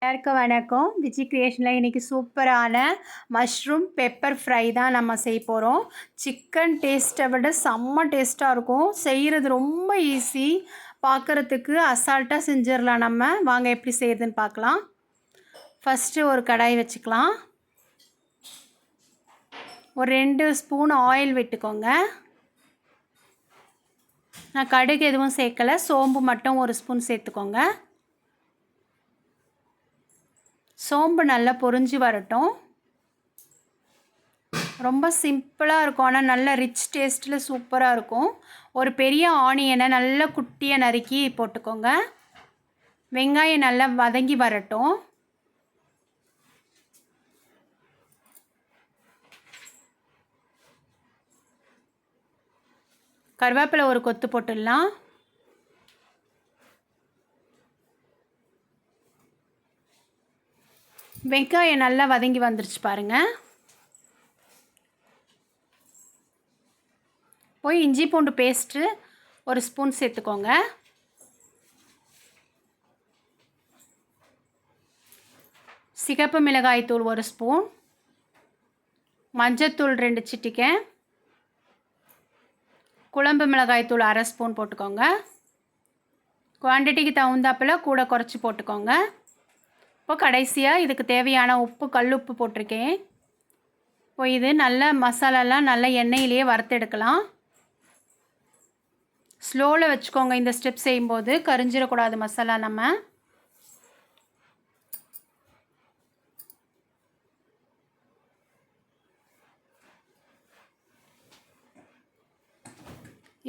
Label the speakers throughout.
Speaker 1: எல்லாருக்கும் வணக்கம். விஜி கிரியேஷனில் இன்றைக்கி சூப்பரான மஷ்ரூம் பெப்பர் ஃப்ரை தான் நம்ம செய்ய போகிறோம். சிக்கன் டேஸ்ட்டை விட செம்ம டேஸ்ட்டாக இருக்கும். செய்கிறது ரொம்ப ஈஸி, பார்க்குறதுக்கு அசால்ட்டாக செஞ்சிடலாம். நம்ம வாங்க எப்படி செய்கிறதுன்னு பார்க்கலாம். ஃபஸ்ட்டு ஒரு கடாய் வச்சுக்கலாம். ஒரு 2 ஸ்பூன் ஆயில் விட்டுக்கோங்க. நான் கடுகு எதுவும் சேர்க்கலை, சோம்பு மட்டும் 1 ஸ்பூன் சேர்த்துக்கோங்க. சோம்பு நல்லா பொரிஞ்சு வரட்டும். ரொம்ப சிம்பிளாக இருக்கும், ஆனால் நல்ல ரிச் டேஸ்ட்டில் சூப்பராக இருக்கும். ஒரு பெரிய ஆனியனை நல்லா குட்டியாக நறுக்கி போட்டுக்கோங்க. வெங்காயம் நல்லா வதங்கி வரட்டும். கருவேப்பிலை ஒரு கொத்து போட்டுடலாம். வெங்காயம் நல்லா வதங்கி வந்துருச்சு பாருங்கள். போய் இஞ்சி பூண்டு பேஸ்ட்டு 1 ஸ்பூன் சேர்த்துக்கோங்க. சிகப்பு மிளகாய் தூள் 1 ஸ்பூன், மஞ்சத்தூள் 2 சிட்டிகை, குழம்பு மிளகாய் தூள் 1/2 ஸ்பூன் போட்டுக்கோங்க. குவான்டிட்டிக்கு தகுந்தாப்பில் கூட குறைச்சி போட்டுக்கோங்க. இப்போ கடைசியாக இதுக்கு தேவையான உப்பு, கல் உப்பு போட்டிருக்கேன். இப்போ இது நல்ல மசாலாலாம் நல்ல எண்ணெயிலேயே வறுத்தெடுக்கலாம். ஸ்லோவில் வச்சுக்கோங்க, இந்த ஸ்டெப் செய்யும்போது கரிஞ்சிடக்கூடாது மசாலா. நம்ம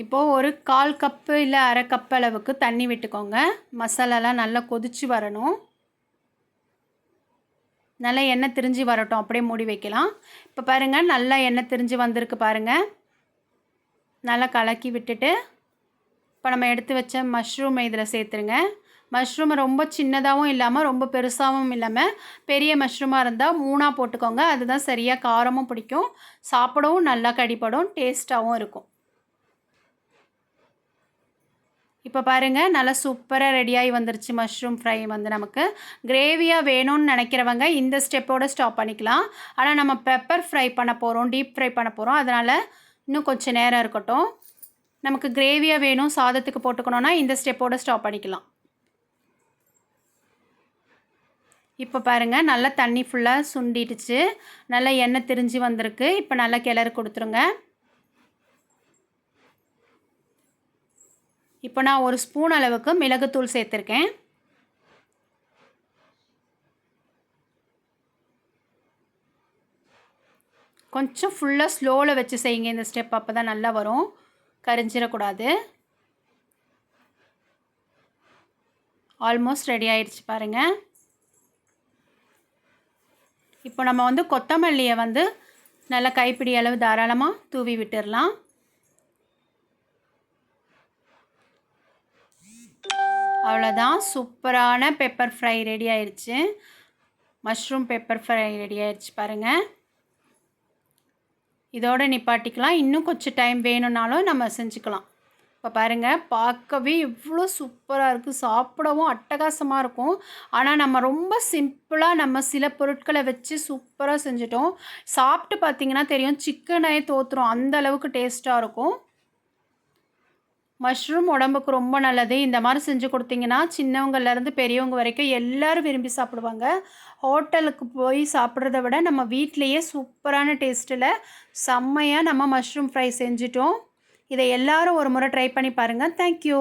Speaker 1: இப்போது ஒரு 1/4 கப்பு இல்லை 1/2 கப் அளவுக்கு தண்ணி விட்டுக்கோங்க. மசாலாலாம் நல்லா கொதித்து வரணும். நல்லா எண்ணெய் திரிஞ்சு வரட்டும், அப்படியே மூடி வைக்கலாம். இப்போ பாருங்கள், நல்லா எண்ணெய் திரிஞ்சு வந்திருக்கு பாருங்கள். நல்லா கலக்கி விட்டுட்டு இப்போ நம்ம எடுத்து வச்ச மஷ்ரூமை இதில் சேர்த்துருங்க. மஷ்ரூமை ரொம்ப சின்னதாகவும் இல்லாமல் ரொம்ப பெருசாகவும் இல்லாமல் பெரிய மஷ்ரூமாக இருந்தால் 3ஆக போட்டுக்கோங்க. அதுதான் சரியாக காரமும் பிடிக்கும், சாப்பிடவும் நல்லா கடிப்படும், டேஸ்ட்டாகவும் இருக்கும். இப்போ பாருங்கள், நல்லா சூப்பராக ரெடியாகி வந்துருச்சு மஷ்ரூம் ஃப்ரை. நமக்கு கிரேவியாக வேணும்னு நினைக்கிறவங்க இந்த ஸ்டெப்போடு ஸ்டாப் பண்ணிக்கலாம். ஆனால் நம்ம பெப்பர் ஃப்ரை பண்ண போகிறோம், டீப் ஃப்ரை பண்ண போகிறோம், அதனால் இன்னும் கொஞ்சம் நேரம் இருக்கட்டும். நமக்கு கிரேவியாக வேணும், சாதத்துக்கு போட்டுக்கணுன்னா இந்த ஸ்டெப்போடு ஸ்டாப் பண்ணிக்கலாம். இப்போ பாருங்கள், நல்லா தண்ணி ஃபுல்லாக சுண்டிடுச்சு, நல்லா எண்ணெய் திரிஞ்சு வந்திருக்கு. இப்போ நல்லா கிளறு கொடுத்துருங்க. இப்போ நான் 1 ஸ்பூன் அளவுக்கு மிளகுத்தூள் சேர்த்துருக்கேன். கொஞ்சம் ஃபுல்லாக ஸ்லோவில் வச்சு செய்யுங்க இந்த ஸ்டெப், அப்போ தான் நல்லா வரும், கரிஞ்சிடக்கூடாது. ஆல்மோஸ்ட் ரெடி ஆயிடுச்சு பாருங்கள். இப்போ நம்ம கொத்தமல்லியை நல்லா கைப்பிடி அளவு தாராளமாக தூவி விட்டுடலாம். அவ்வளோதான், சூப்பரான பெப்பர் ஃப்ரை ரெடி ஆயிடுச்சு. மஷ்ரூம் பெப்பர் ஃப்ரை ரெடி ஆயிடுச்சு பாருங்கள். இதோடு நிப்பாட்டிக்கலாம். இன்னும் கொஞ்சம் டைம் வேணும்னாலும் நம்ம செஞ்சுக்கலாம். இப்போ பாருங்கள், பார்க்கவே எவ்வளோ சூப்பராக இருக்குது, சாப்பிடவும் அட்டகாசமாக இருக்கும். ஆனால் நம்ம ரொம்ப சிம்பிளாக நம்ம சில பொருட்களை வச்சு சூப்பராக செஞ்சிட்டோம். சாப்பிட்டு பார்த்திங்கன்னா தெரியும், சிக்கனே தோற்றுரும், அந்த அளவுக்கு டேஸ்ட்டாக இருக்கும். மஷ்ரூம் உடம்புக்கு ரொம்ப நல்லது. இந்த மாதிரி செஞ்சு கொடுத்தீங்கன்னா சின்னவங்கலேருந்து பெரியவங்க வரைக்கும் எல்லோரும் விரும்பி சாப்பிடுவாங்க. ஹோட்டலுக்கு போய் சாப்பிட்றத விட நம்ம வீட்டிலையே சூப்பரான டேஸ்ட்டில் செம்மையாக நம்ம மஷ்ரூம் ஃப்ரை செஞ்சிட்டோம். இதை எல்லோரும் ஒரு முறை ட்ரை பண்ணி பாருங்கள். தேங்க்யூ.